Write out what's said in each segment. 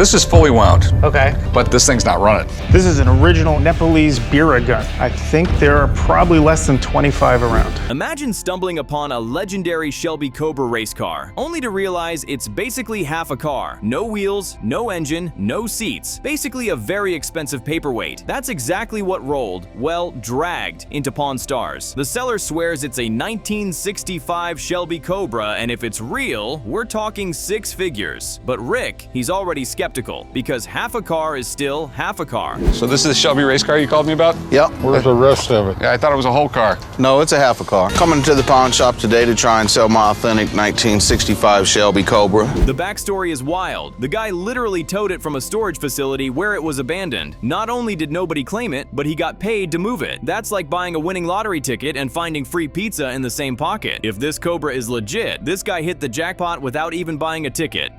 This is fully wound. Okay. But this thing's not running. This is an original Nepalese Biragun. I think there are probably less than 25 around. Imagine stumbling upon a legendary Shelby Cobra race car, only to realize it's basically half a car. No wheels, no engine, no seats. Basically a very expensive paperweight. That's exactly what rolled, well, dragged into Pawn Stars. The seller swears it's a 1965 Shelby Cobra, and if it's real, we're talking 6 figures. But Rick, he's already skeptical, because half a car is still half a car. So this is the Shelby race car you called me about? Yep. Where's the rest of it? Yeah, I thought it was a whole car. No, it's a half a car. Coming to the pawn shop today to try and sell my authentic 1965 Shelby Cobra. The backstory is wild. The guy literally towed it from a storage facility where it was abandoned. Not only did nobody claim it, but he got paid to move it. That's like buying a winning lottery ticket and finding free pizza in the same pocket. If this Cobra is legit, this guy hit the jackpot without even buying a ticket.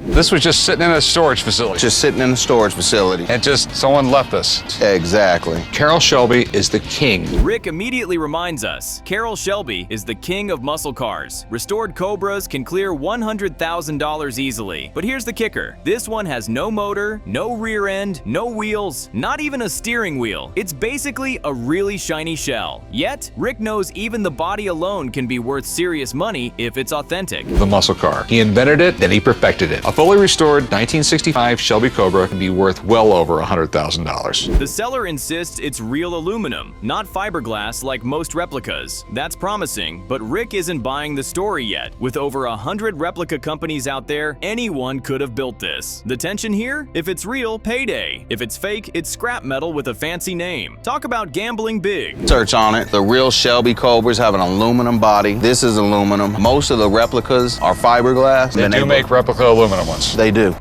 This was just sitting in a storage facility. Just sitting in a storage facility. And just someone left this. Exactly. Carroll Shelby is the king. Rick immediately reminds us, Carroll Shelby is the king of muscle cars. Restored Cobras can clear $100,000 easily. But here's the kicker. This one has no motor, no rear end, no wheels, not even a steering wheel. It's basically a really shiny shell. Yet, Rick knows even the body alone can be worth serious money if it's authentic. The muscle car. He invented it, then he perfected it. A fully restored 1965 Shelby Cobra can be worth well over $100,000. The seller insists it's real aluminum, not fiberglass like most replicas. That's promising, but Rick isn't buying the story yet. With over 100 replica companies out there, anyone could have built this. The tension here? If it's real, payday. If it's fake, it's scrap metal with a fancy name. Talk about gambling big. Search on it. The real Shelby Cobras have an aluminum body. This is aluminum. Most of the replicas are fiberglass. They do make replica aluminum ones. They do.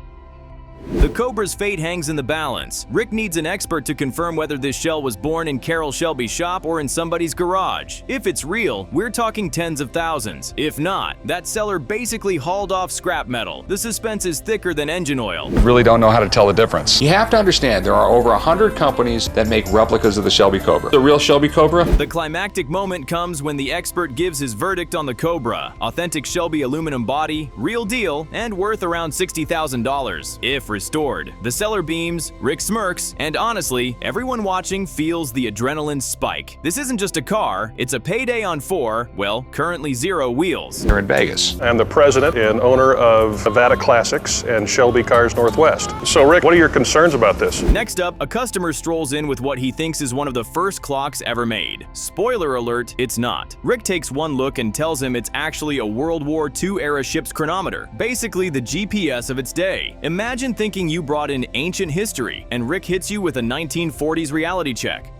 The Cobra's fate hangs in the balance. Rick needs an expert to confirm whether this shell was born in Carroll Shelby's shop or in somebody's garage. If it's real, we're talking tens of thousands. If not, that seller basically hauled off scrap metal. The suspense is thicker than engine oil. I really don't know how to tell the difference. You have to understand there are over 100 companies that make replicas of the Shelby Cobra. The real Shelby Cobra? The climactic moment comes when the expert gives his verdict on the Cobra. Authentic Shelby aluminum body, real deal, and worth around $60,000. If restored. The seller beams, Rick smirks, and honestly, everyone watching feels the adrenaline spike. This isn't just a car, it's a payday on 4, well, currently 0 wheels. They're in Vegas. I'm the president and owner of Nevada Classics and Shelby Cars Northwest. So Rick, what are your concerns about this? Next up, a customer strolls in with what he thinks is one of the first clocks ever made. Spoiler alert, it's not. Rick takes one look and tells him it's actually a World War II era ship's chronometer, basically the GPS of its day. Imagine thinking you brought in ancient history, and Rick hits you with a 1940s reality check.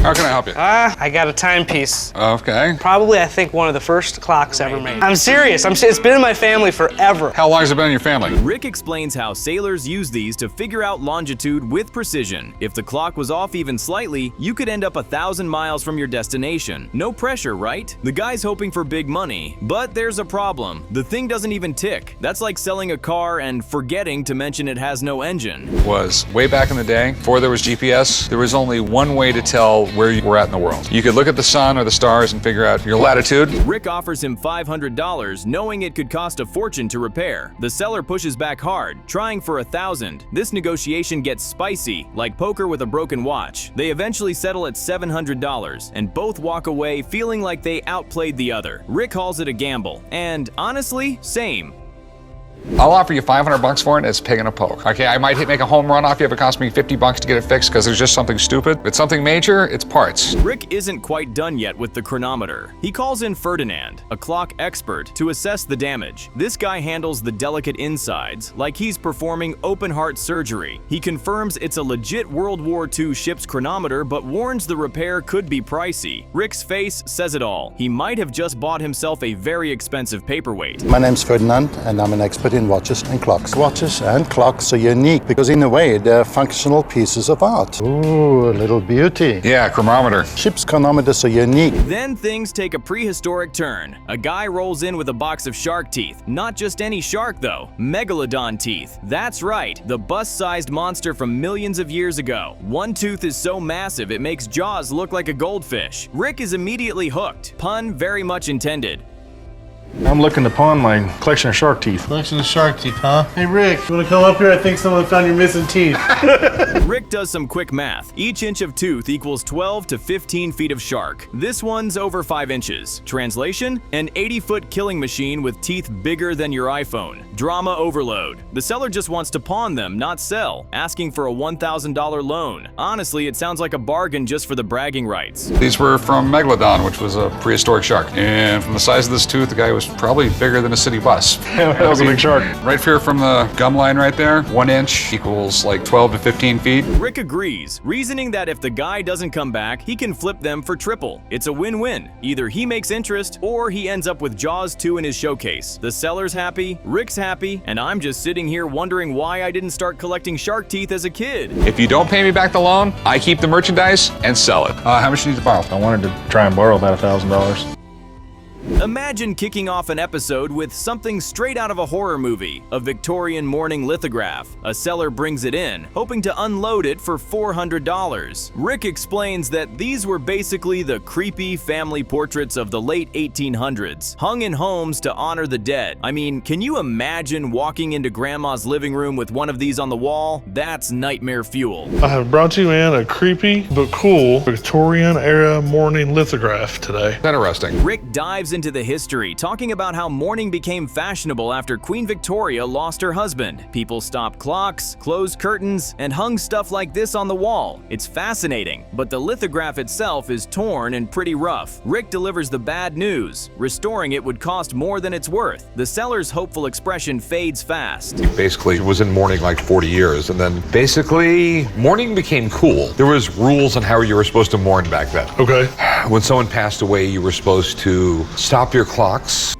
How can I help you? I got a timepiece. Okay. Probably, I think, one of the first clocks ever made. I'm serious. It's been in my family forever. How long has it been in your family? Rick explains how sailors use these to figure out longitude with precision. If the clock was off even slightly, you could end up 1,000 miles from your destination. No pressure, right? The guy's hoping for big money, but there's a problem. The thing doesn't even tick. That's like selling a car and forgetting to mention it has no engine. Was way back in the day, before there was GPS, there was only one way to tell where you were at in the world. You could look at the sun or the stars and figure out your latitude. Rick offers him $500, knowing it could cost a fortune to repair. The seller pushes back hard, trying for $1,000. This negotiation gets spicy, like poker with a broken watch. They eventually settle at $700, and both walk away feeling like they outplayed the other. Rick calls it a gamble, and honestly, same. I'll offer you $500 for it as pig in a poke. Okay, I might make a home run off you if it costs me $50 to get it fixed because there's just something stupid. If it's something major, it's parts. Rick isn't quite done yet with the chronometer. He calls in Ferdinand, a clock expert, to assess the damage. This guy handles the delicate insides, like he's performing open heart surgery. He confirms it's a legit World War II ship's chronometer, but warns the repair could be pricey. Rick's face says it all. He might have just bought himself a very expensive paperweight. My name's Ferdinand, and I'm an expert in watches and clocks. Watches and clocks are unique because in a way they're functional pieces of art. Ooh, a little beauty. Yeah, chronometer. Ship's chronometers are unique. Then things take a prehistoric turn. A guy rolls in with a box of shark teeth. Not just any shark though, Megalodon teeth. That's right, the bust-sized monster from millions of years ago. One tooth is so massive it makes Jaws look like a goldfish. Rick is immediately hooked. Pun very much intended. I'm looking to pawn my collection of shark teeth. Collection of shark teeth, huh? Hey, Rick, you want to come up here? I think someone found your missing teeth. Rick does some quick math. Each inch of tooth equals 12 to 15 feet of shark. This one's over 5 inches. Translation? An 80-foot killing machine with teeth bigger than your iPhone. Drama overload. The seller just wants to pawn them, not sell, asking for a $1,000 loan. Honestly, it sounds like a bargain just for the bragging rights. These were from Megalodon, which was a prehistoric shark. And from the size of this tooth, the guy was probably bigger than a city bus. That was a big shark. Right here from the gum line right there, 1 inch equals like 12 to 15 feet. Rick agrees, reasoning that if the guy doesn't come back, he can flip them for triple. It's a win-win. Either he makes interest, or he ends up with Jaws 2 in his showcase. The seller's happy, Rick's happy, and I'm just sitting here wondering why I didn't start collecting shark teeth as a kid. If you don't pay me back the loan, I keep the merchandise and sell it. How much do you need to borrow? I wanted to try and borrow about $1,000. Imagine kicking off an episode with something straight out of a horror movie, a Victorian morning lithograph. A seller brings it in, hoping to unload it for $400. Rick explains that these were basically the creepy family portraits of the late 1800s, hung in homes to honor the dead. I mean, can you imagine walking into grandma's living room with one of these on the wall? That's nightmare fuel. I have brought you in a creepy but cool Victorian-era morning lithograph today. Interesting. Rick dives into the history, talking about how mourning became fashionable after Queen Victoria lost her husband. People stopped clocks, closed curtains, and hung stuff like this on the wall. It's fascinating, but the lithograph itself is torn and pretty rough. Rick delivers the bad news. Restoring it would cost more than it's worth. The seller's hopeful expression fades fast. Basically was in mourning like 40 years, and then basically mourning became cool. There was rules on how you were supposed to mourn back then. Okay. When someone passed away, you were supposed to stop your clocks.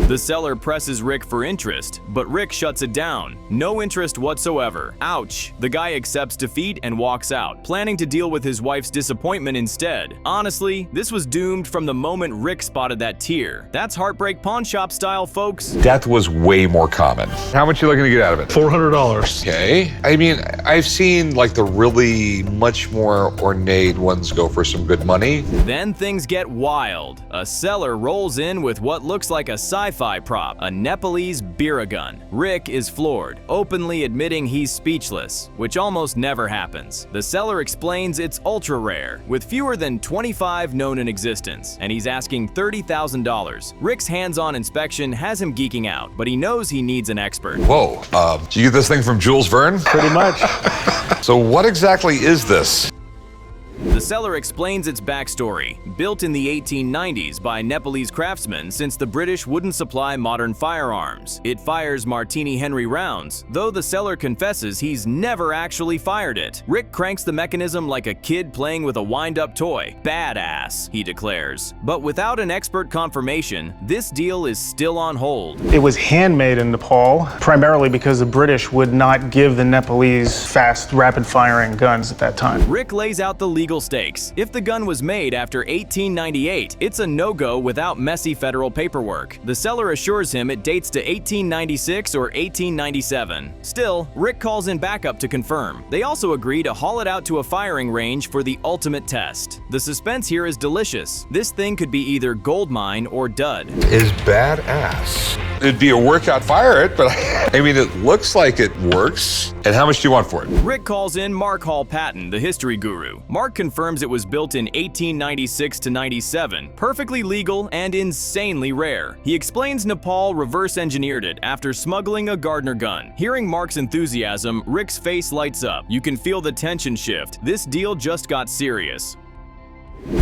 The seller presses Rick for interest, but Rick shuts it down. No interest whatsoever. Ouch. The guy accepts defeat and walks out, planning to deal with his wife's disappointment instead. Honestly, this was doomed from the moment Rick spotted that tear. That's Heartbreak Pawn Shop style, folks. Death was way more common. How much are you looking to get out of it? $400. Okay. I mean, I've seen like the really much more ornate ones go for some good money. Then things get wild. A seller rolls in with what looks like a sci-fi prop, a Nepalese Biragun. Rick is floored, openly admitting he's speechless, which almost never happens. The seller explains it's ultra rare, with fewer than 25 known in existence, and he's asking $30,000. Rick's hands-on inspection has him geeking out, but he knows he needs an expert. Whoa, did you get this thing from Jules Verne? Pretty much. So what exactly is this? The seller explains its backstory. Built in the 1890s by Nepalese craftsmen since the British wouldn't supply modern firearms. It fires Martini Henry rounds, though the seller confesses he's never actually fired it. Rick cranks the mechanism like a kid playing with a wind-up toy. Badass, he declares. But without an expert confirmation, this deal is still on hold. It was handmade in Nepal, primarily because the British would not give the Nepalese fast, rapid-firing guns at that time. Rick lays out the legal stakes. If the gun was made after 1898, it's a no-go without messy federal paperwork. The seller assures him it dates to 1896 or 1897. Still, Rick calls in backup to confirm. They also agree to haul it out to a firing range for the ultimate test. The suspense here is delicious. This thing could be either goldmine or dud. Is badass. It'd be a workout, fire it, but I mean, it looks like it works. And how much do you want for it? Rick calls in Mark Hall Patton, the history guru. Mark confirms it was built in 1896 to 97, perfectly legal and insanely rare. He explains Nepal reverse engineered it after smuggling a Gardner gun. Hearing Mark's enthusiasm, Rick's face lights up. You can feel the tension shift. This deal just got serious.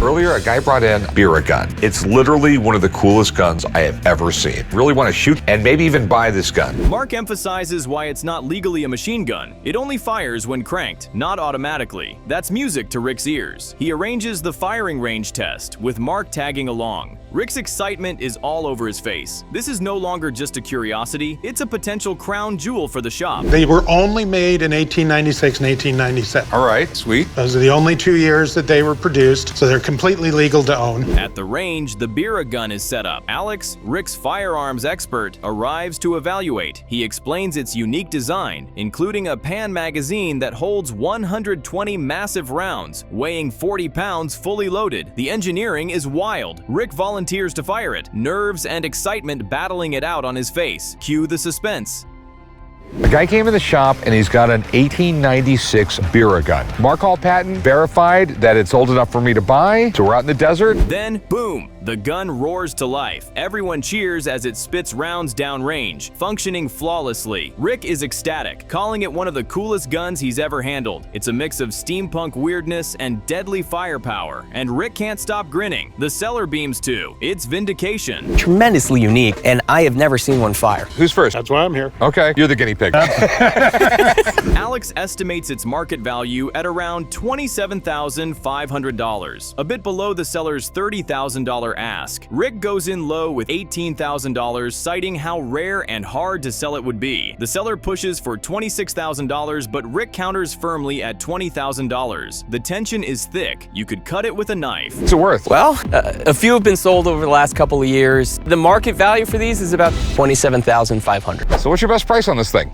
Earlier, a guy brought in Biragun. It's literally one of the coolest guns I have ever seen. Really want to shoot and maybe even buy this gun. Mark emphasizes why it's not legally a machine gun. It only fires when cranked, not automatically. That's music to Rick's ears. He arranges the firing range test, with Mark tagging along. Rick's excitement is all over his face. This is no longer just a curiosity, it's a potential crown jewel for the shop. They were only made in 1896 and 1897. All right, sweet. Those are the only 2 years that they were produced, so they're completely legal to own. At the range, the Biragun is set up. Alex, Rick's firearms expert, arrives to evaluate. He explains its unique design, including a pan magazine that holds 120 massive rounds, weighing 40 pounds fully loaded. The engineering is wild. Rick volunteers volunteers to fire it, nerves and excitement battling it out on his face. Cue the suspense. A guy came in the shop and he's got an 1896 Biragun. Mark all patent, verified that it's old enough for me to buy, so we're out in the desert. Then, boom! The gun roars to life. Everyone cheers as it spits rounds downrange, functioning flawlessly. Rick is ecstatic, calling it one of the coolest guns he's ever handled. It's a mix of steampunk weirdness and deadly firepower, and Rick can't stop grinning. The seller beams too. It's vindication. Tremendously unique, and I have never seen one fire. Who's first? That's why I'm here. Okay, you're the guinea pig. Alex estimates its market value at around $27,500, a bit below the seller's $30,000 ask. Rick goes in low with $18,000, citing how rare and hard to sell it would be. The seller pushes for $26,000, but Rick counters firmly at $20,000. The tension is thick. You could cut it with a knife. What's it worth? Well, a few have been sold over the last couple of years. The market value for these is about $27,500. So what's your best price on this thing?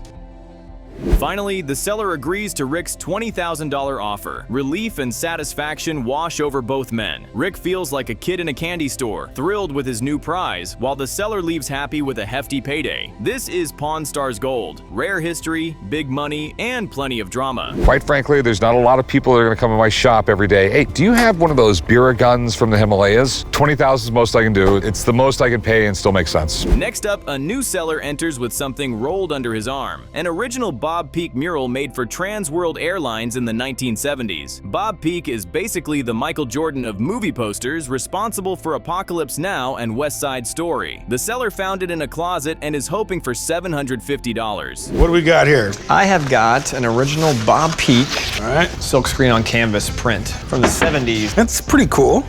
Finally, the seller agrees to Rick's $20,000 offer. Relief and satisfaction wash over both men. Rick feels like a kid in a candy store, thrilled with his new prize, while the seller leaves happy with a hefty payday. This is Pawn Stars Gold. Rare history, big money, and plenty of drama. Quite frankly, there's not a lot of people that are going to come in my shop every day. Hey, do you have one of those Biraguns from the Himalayas? $20,000 is the most I can do. It's the most I can pay and still makes sense. Next up, a new seller enters with something rolled under his arm. An original Bob Peek mural made for Trans World Airlines in the 1970s. Bob Peek is basically the Michael Jordan of movie posters, responsible for Apocalypse Now and West Side Story. The seller found it in a closet and is hoping for $750. What do we got here? I have got an original Bob Peek, silkscreen on canvas print from the 70s. That's pretty cool.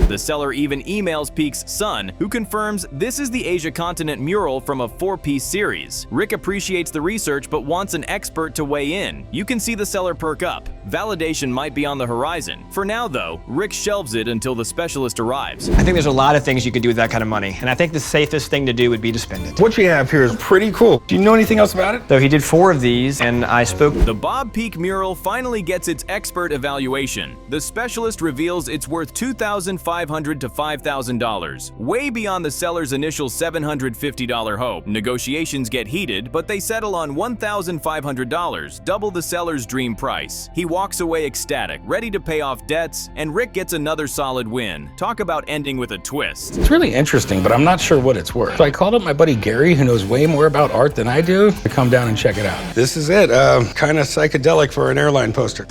The seller even emails Peek's son, who confirms this is the Asia continent mural from a 4-piece series. Rick appreciates the research but wants an expert to weigh in. You can see the seller perk up. Validation might be on the horizon. For now, though, Rick shelves it until the specialist arrives. I think there's a lot of things you could do with that kind of money, and I think the safest thing to do would be to spend it. What you have here is pretty cool. Do you know anything else about it? So he did 4 of these, and I spoke. The Bob Peek mural finally gets its expert evaluation. The specialist reveals it's worth $2,500 to $5,000, way beyond the seller's initial $750 hope. Negotiations get heated, but they settle on $1,500, double the seller's dream price. He walks away ecstatic, ready to pay off debts, and Rick gets another solid win. Talk about ending with a twist. It's really interesting, but I'm not sure what it's worth. So I called up my buddy Gary, who knows way more about art than I do, to come down and check it out. This is it. Kind of psychedelic for an airline poster.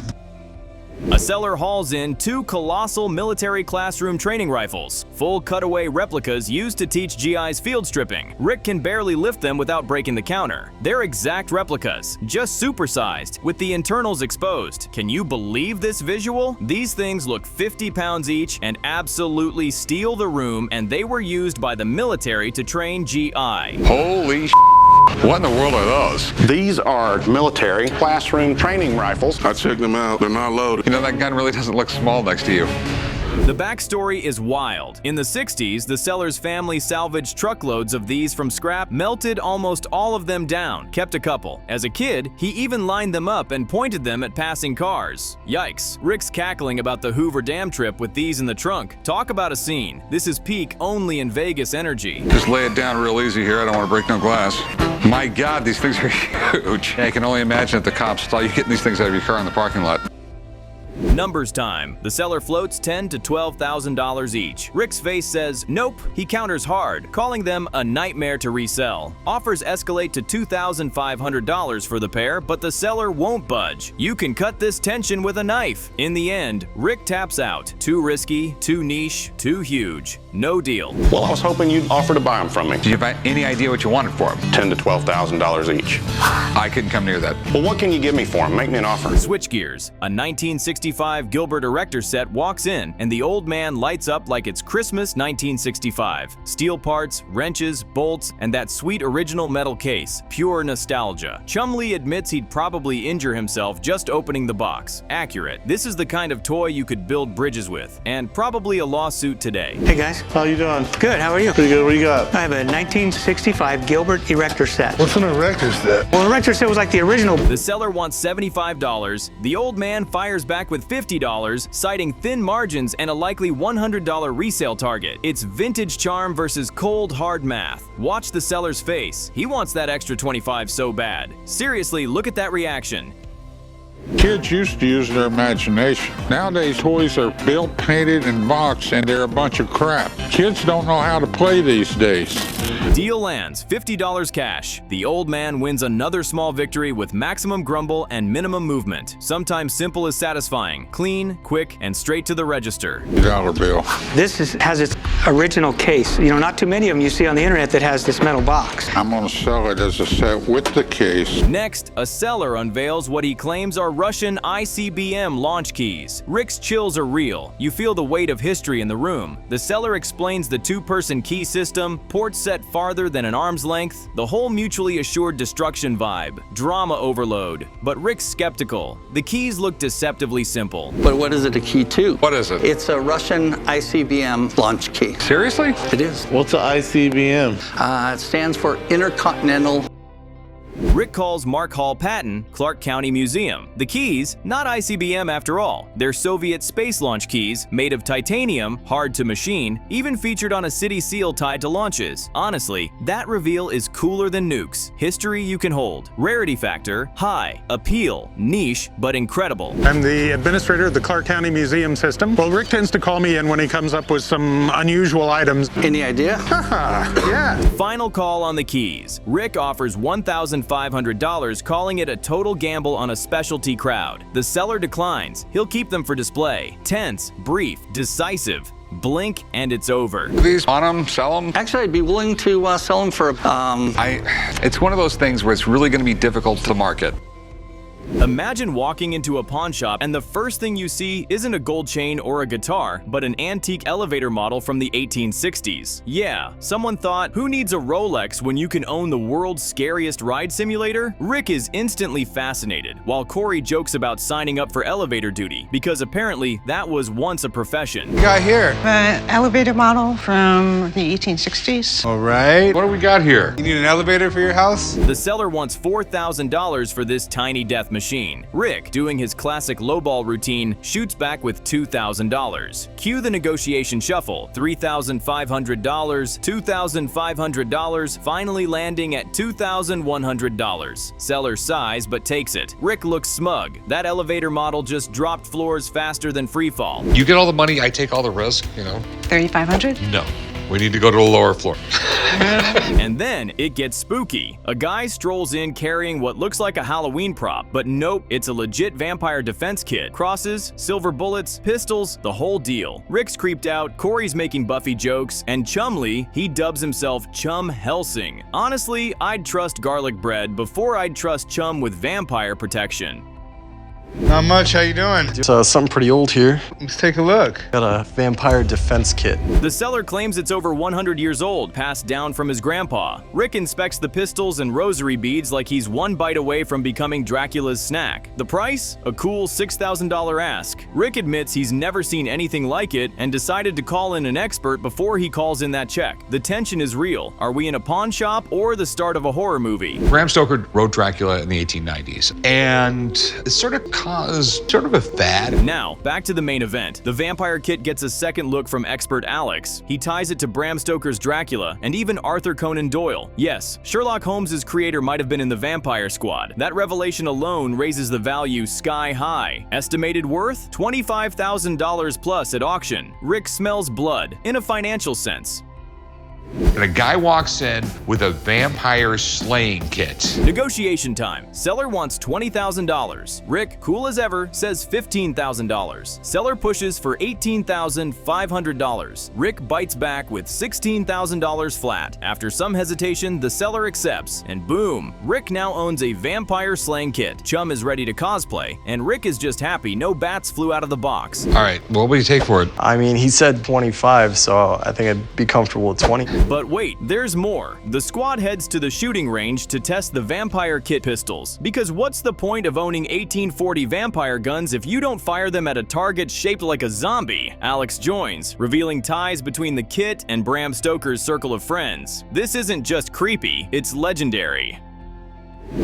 A seller hauls in 2 colossal military classroom training rifles, full cutaway replicas used to teach GIs field stripping. Rick can barely lift them without breaking the counter. They're exact replicas, just supersized, with the internals exposed. Can you believe this visual? These things look 50 pounds each and absolutely steal the room, and they were used by the military to train GI. Holy what in the world are those? These are military classroom training rifles. I checked them out. They're not loaded. You know, that gun really doesn't look small next to you. The backstory is wild. In the 60s, the seller's family salvaged truckloads of these from scrap, melted almost all of them down, kept a couple. As a kid, he even lined them up and pointed them at passing cars. Yikes. Rick's cackling about the Hoover Dam trip with these in the trunk. Talk about a scene. This is peak only in Vegas energy. Just lay it down real easy here. I don't want to break no glass. My God, these things are huge. I can only imagine that the cops saw you getting these things out of your car in the parking lot. Numbers time. The seller floats $10,000 to $12,000 each. Rick's face says nope. He counters hard, calling them a nightmare to resell. Offers escalate to $2,500 for the pair, but the seller won't budge. You can cut this tension with a knife. In the end, Rick taps out. Too risky, too niche, too huge. No deal. Well, I was hoping you'd offer to buy them from me. Do you have any idea what you wanted for them? $10,000 to $12,000 each. I couldn't come near that. Well, what can you give me for them? Make me an offer. Switch gears. A 1965 Gilbert Erector Set walks in, and the old man lights up like it's Christmas 1965. Steel parts, wrenches, bolts, and that sweet original metal case. Pure nostalgia. Chumley admits he'd probably injure himself just opening the box. Accurate. This is the kind of toy you could build bridges with, and probably a lawsuit today. Hey guys. How you doing? Good, how are you? Pretty good. What do you got? I have a 1965 Gilbert Erector Set. What's an Erector Set? Well, an Erector Set was like the original. The seller wants $75. The old man fires back with with $50, citing thin margins and a likely $100 resale target. It's vintage charm versus cold, hard math. Watch the seller's face. He wants that extra 25 so bad. Seriously, look at that reaction. Kids used to use their imagination. Nowadays, toys are built, painted, and boxed, and they're a bunch of crap. Kids don't know how to play these days. Deal lands, $50 cash. The old man wins another small victory with maximum grumble and minimum movement. Sometimes simple is satisfying. Clean, quick, and straight to the register. Dollar bill. This has its original case. You know, not too many of them you see on the internet that has this metal box. I'm gonna sell it as a set with the case. Next, a seller unveils what he claims are Russian ICBM launch keys. Rick's chills are real. You feel the weight of history in the room. The seller explains the two-person key system, ports set farther than an arm's length, the whole mutually assured destruction vibe, drama overload. But Rick's skeptical. The keys look deceptively simple. But what is it a key to? What is it? It's a Russian ICBM launch key. Seriously? It is. What's an ICBM? It stands for Intercontinental. Rick calls Mark Hall Patton, Clark County Museum. The keys, not ICBM after all. They're Soviet space launch keys, made of titanium, hard to machine, even featured on a city seal tied to launches. Honestly, that reveal is cooler than nukes. History you can hold. Rarity factor, high. Appeal, niche, but incredible. I'm the administrator of the Clark County Museum System. Well, Rick tends to call me in when he comes up with some unusual items. Any idea? Yeah. Final call on the keys. Rick offers $1,500, calling it a total gamble on a specialty crowd. The seller declines. He'll keep them for display. Tense, brief, decisive. Blink and it's over. These on them, sell them? Actually, I'd be willing to sell them for It's one of those things where it's really going to be difficult to market. Imagine walking into a pawn shop and the first thing you see isn't a gold chain or a guitar, but an antique elevator model from the 1860s. Yeah, someone thought, who needs a Rolex when you can own the world's scariest ride simulator? Rick is instantly fascinated, while Corey jokes about signing up for elevator duty, because apparently that was once a profession. We got here an elevator model from the 1860s. All right. What do we got here? You need an elevator for your house? The seller wants $4,000 for this tiny death machine. Rick, doing his classic lowball routine, shoots back with $2,000. Cue the negotiation shuffle. $3,500, $2,500, finally landing at $2,100. Seller sighs but takes it. Rick looks smug. That elevator model just dropped floors faster than freefall. You get all the money, I take all the risk, you know. $3,500? No. We need to go to a lower floor. And then it gets spooky. A guy strolls in carrying what looks like a Halloween prop, but nope, it's a legit vampire defense kit. Crosses, silver bullets, pistols, the whole deal. Rick's creeped out, Corey's making Buffy jokes, and Chumley, he dubs himself Chum Helsing. Honestly, I'd trust garlic bread before I'd trust Chum with vampire protection. Not much, how you doing? It's something pretty old here. Let's take a look. Got a vampire defense kit. The seller claims it's over 100 years old, passed down from his grandpa. Rick inspects the pistols and rosary beads like he's one bite away from becoming Dracula's snack. The price? A cool $6,000 ask. Rick admits he's never seen anything like it and decided to call in an expert before he calls in that check. The tension is real. Are we in a pawn shop or the start of a horror movie? Bram Stoker wrote Dracula in the 1890s, and it sort of caused sort of a fad. Now, back to the main event. The vampire kit gets a second look from expert Alex. He ties it to Bram Stoker's Dracula and even Arthur Conan Doyle. Yes, Sherlock Holmes' creator might have been in the Vampire Squad. That revelation alone raises the value sky high. Estimated worth? $25,000 plus at auction. Rick smells blood, in a financial sense. And a guy walks in with a vampire slaying kit. Negotiation time. Seller wants $20,000. Rick, cool as ever, says $15,000. Seller pushes for $18,500. Rick bites back with $16,000 flat. After some hesitation, the seller accepts, and boom, Rick now owns a vampire slaying kit. Chum is ready to cosplay, and Rick is just happy no bats flew out of the box. All right, what would you take for it? I mean, he said 25, so I think I'd be comfortable with 20. But wait, there's more. The squad heads to the shooting range to test the vampire kit pistols. Because what's the point of owning 1840 vampire guns if you don't fire them at a target shaped like a zombie? Alex joins, revealing ties between the kit and Bram Stoker's circle of friends. This isn't just creepy, it's legendary.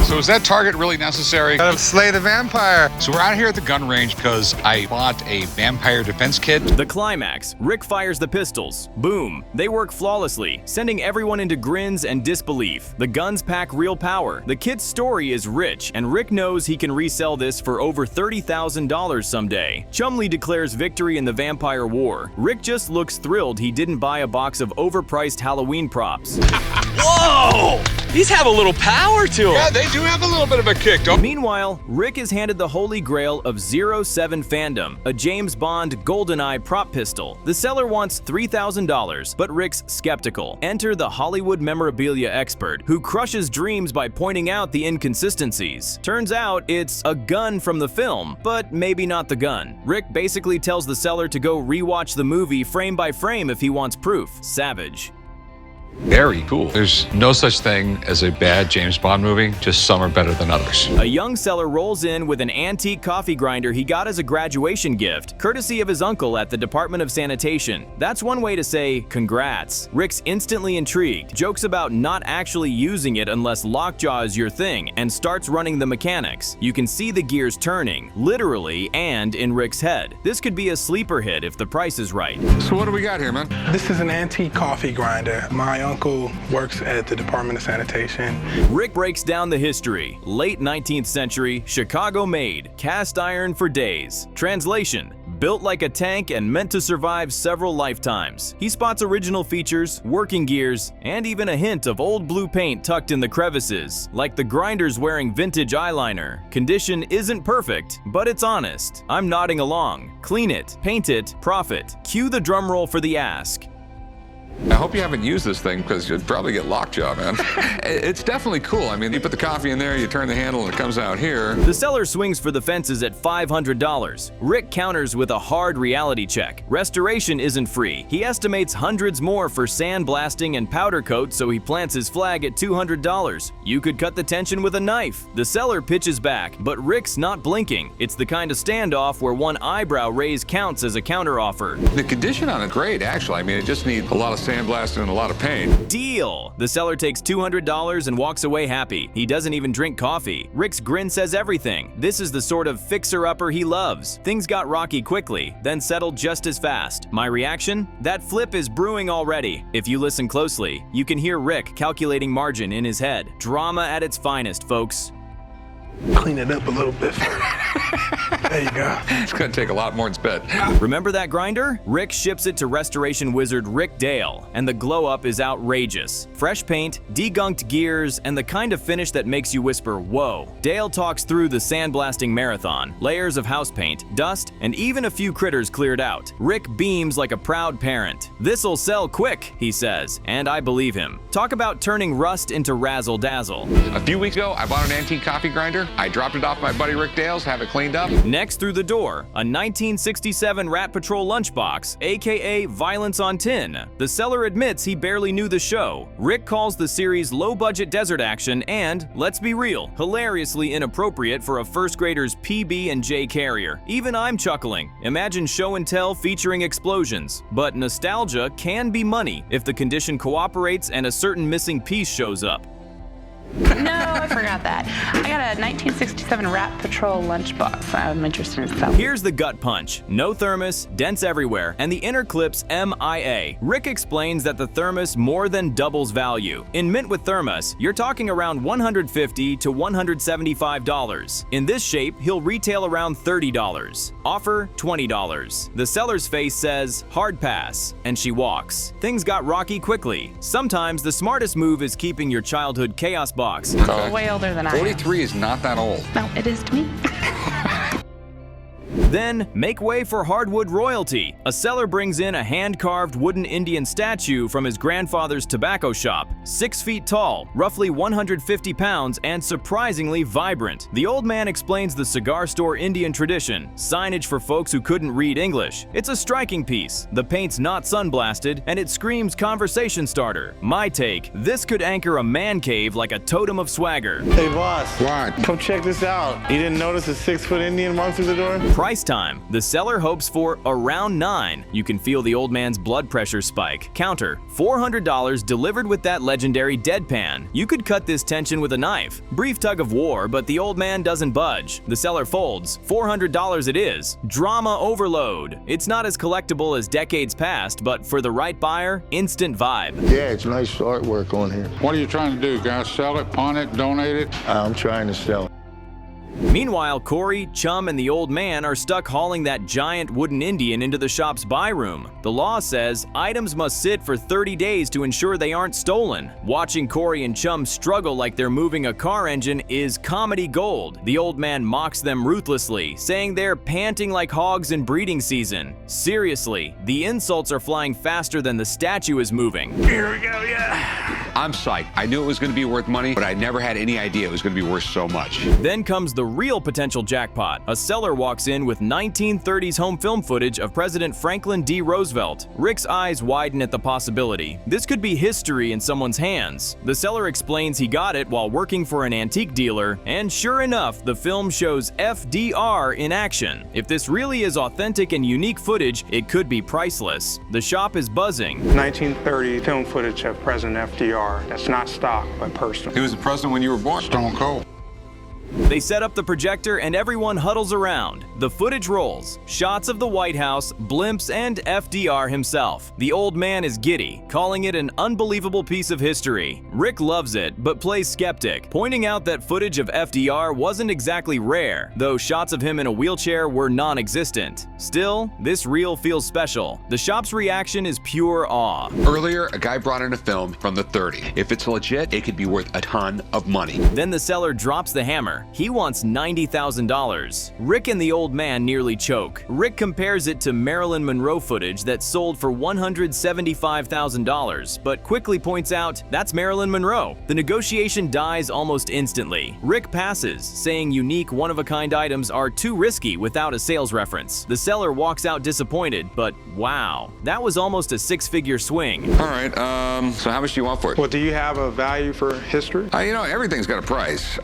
So is that target really necessary? Gotta slay the vampire. So we're out here at the gun range because I bought a vampire defense kit. The climax. Rick fires the pistols. Boom. They work flawlessly, sending everyone into grins and disbelief. The guns pack real power. The kit's story is rich, and Rick knows he can resell this for over $30,000 someday. Chumley declares victory in the vampire war. Rick just looks thrilled he didn't buy a box of overpriced Halloween props. Whoa! These have a little power to them. Yeah, they do have a little bit of a kick, don't they? Meanwhile, Rick is handed the holy grail of 07 Fandom, a James Bond GoldenEye prop pistol. The seller wants $3,000, but Rick's skeptical. Enter the Hollywood memorabilia expert, who crushes dreams by pointing out the inconsistencies. Turns out it's a gun from the film, but maybe not the gun. Rick basically tells the seller to go rewatch the movie frame by frame if he wants proof. Savage. Very cool. There's no such thing as a bad James Bond movie, just some are better than others. A young seller rolls in with an antique coffee grinder he got as a graduation gift, courtesy of his uncle at the Department of Sanitation. That's one way to say congrats. Rick's instantly intrigued, jokes about not actually using it unless lockjaw is your thing, and starts running the mechanics. You can see the gears turning, literally and in Rick's head. This could be a sleeper hit if the price is right. So what do we got here, man? This is an antique coffee grinder. My uncle works at the Department of Sanitation. Rick breaks down the history. Late 19th century, Chicago made, cast iron for days. Translation: built like a tank and meant to survive several lifetimes. He spots original features, working gears, and even a hint of old blue paint tucked in the crevices, like the grinder's wearing vintage eyeliner. Condition isn't perfect, but it's honest. I'm nodding along. Clean it, paint it, profit. Cue the drum roll for the ask. I hope you haven't used this thing because you'd probably get lockjaw, man. It's definitely cool. I mean, you put the coffee in there, you turn the handle, and it comes out here. The seller swings for the fences at $500. Rick counters with a hard reality check. Restoration isn't free. He estimates hundreds more for sandblasting and powder coat, so he plants his flag at $200. You could cut the tension with a knife. The seller pitches back, but Rick's not blinking. It's the kind of standoff where one eyebrow raise counts as a counteroffer. The condition on it, great, actually. I mean, it just needs a lot of sandblasting and a lot of paint. Deal! The seller takes $200 and walks away happy. He doesn't even drink coffee. Rick's grin says everything. This is the sort of fixer-upper he loves. Things got rocky quickly, then settled just as fast. My reaction? That flip is brewing already. If you listen closely, you can hear Rick calculating margin in his head. Drama at its finest, folks. Clean it up a little bit. There you go. It's gonna take a lot more than spit. Remember that grinder? Rick ships it to restoration wizard Rick Dale, and the glow-up is outrageous. Fresh paint, degunked gears, and the kind of finish that makes you whisper, whoa. Dale talks through the sandblasting marathon, layers of house paint, dust, and even a few critters cleared out. Rick beams like a proud parent. This'll sell quick, he says, and I believe him. Talk about turning rust into razzle-dazzle. A few weeks ago, I bought an antique coffee grinder. I dropped it off my buddy Rick Dale's, have it cleaned up. Next through the door, a 1967 Rat Patrol Lunchbox, aka Violence on Tin. The seller admits he barely knew the show. Rick calls the series low-budget desert action and, let's be real, hilariously inappropriate for a first grader's PB and J carrier. Even I'm chuckling. Imagine show and tell featuring explosions. But nostalgia can be money if the condition cooperates and a certain missing piece shows up. No, I forgot that. I got a 1967 Rat Patrol Lunchbox. I'm interested in selling. Here's the gut punch. No thermos, dents everywhere, and the inner clip's MIA. Rick explains that the thermos more than doubles value. In mint with thermos, you're talking around $150 to $175. In this shape, he'll retail around $30. Offer $20. The seller's face says, hard pass, and she walks. Things got rocky quickly. Sometimes the smartest move is keeping your childhood chaos box. Way older than I am. 43 is not that old. No, it is to me. Then, make way for hardwood royalty. A seller brings in a hand-carved wooden Indian statue from his grandfather's tobacco shop. 6 feet tall, roughly 150 pounds, and surprisingly vibrant. The old man explains the cigar store Indian tradition, signage for folks who couldn't read English. It's a striking piece. The paint's not sun-blasted, and it screams conversation starter. My take, this could anchor a man cave like a totem of swagger. Hey boss, what? Come check this out. You didn't notice a 6-foot Indian walk through the door? price time. The seller hopes for around 9. You can feel the old man's blood pressure spike. Counter, $400 delivered with that legendary deadpan. You could cut this tension with a knife. Brief tug of war, but the old man doesn't budge. The seller folds. $400 it is. Drama overload. It's not as collectible as decades past, but for the right buyer, instant vibe. Yeah, it's nice artwork on here. What are you trying to do, guys? Sell it, pawn it, donate it? I'm trying to sell it. Meanwhile, Corey, Chum, and the old man are stuck hauling that giant wooden Indian into the shop's buy room. The law says items must sit for 30 days to ensure they aren't stolen. Watching Corey and Chum struggle like they're moving a car engine is comedy gold. The old man mocks them ruthlessly, saying they're panting like hogs in breeding season. Seriously, the insults are flying faster than the statue is moving. Here we go, yeah. I'm psyched. I knew it was going to be worth money, but I never had any idea it was going to be worth so much. Then comes the real potential jackpot. A seller walks in with 1930s home film footage of President Franklin D. Roosevelt. Rick's eyes widen at the possibility. This could be history in someone's hands. The seller explains he got it while working for an antique dealer, and sure enough, the film shows FDR in action. If this really is authentic and unique footage, it could be priceless. The shop is buzzing. 1930 film footage of President FDR. That's not stock, but personal. He was the president when you were born. Stone Cold. They set up the projector and everyone huddles around. The footage rolls. Shots of the White House, blimps, and FDR himself. The old man is giddy, calling it an unbelievable piece of history. Rick loves it, but plays skeptic, pointing out that footage of FDR wasn't exactly rare, though shots of him in a wheelchair were non-existent. Still, this reel feels special. The shop's reaction is pure awe. Earlier, a guy brought in a film from the 30s. If it's legit, it could be worth a ton of money. Then the seller drops the hammer. He wants $90,000. Rick and the old man nearly choke. Rick compares it to Marilyn Monroe footage that sold for $175,000, but quickly points out that's Marilyn Monroe. The negotiation dies almost instantly. Rick passes, saying unique one-of-a-kind items are too risky without a sales reference. The seller walks out disappointed, but wow, that was almost a six-figure swing. All right, so how much do you want for it? Well, do you have a value for history? You know, everything's got a price.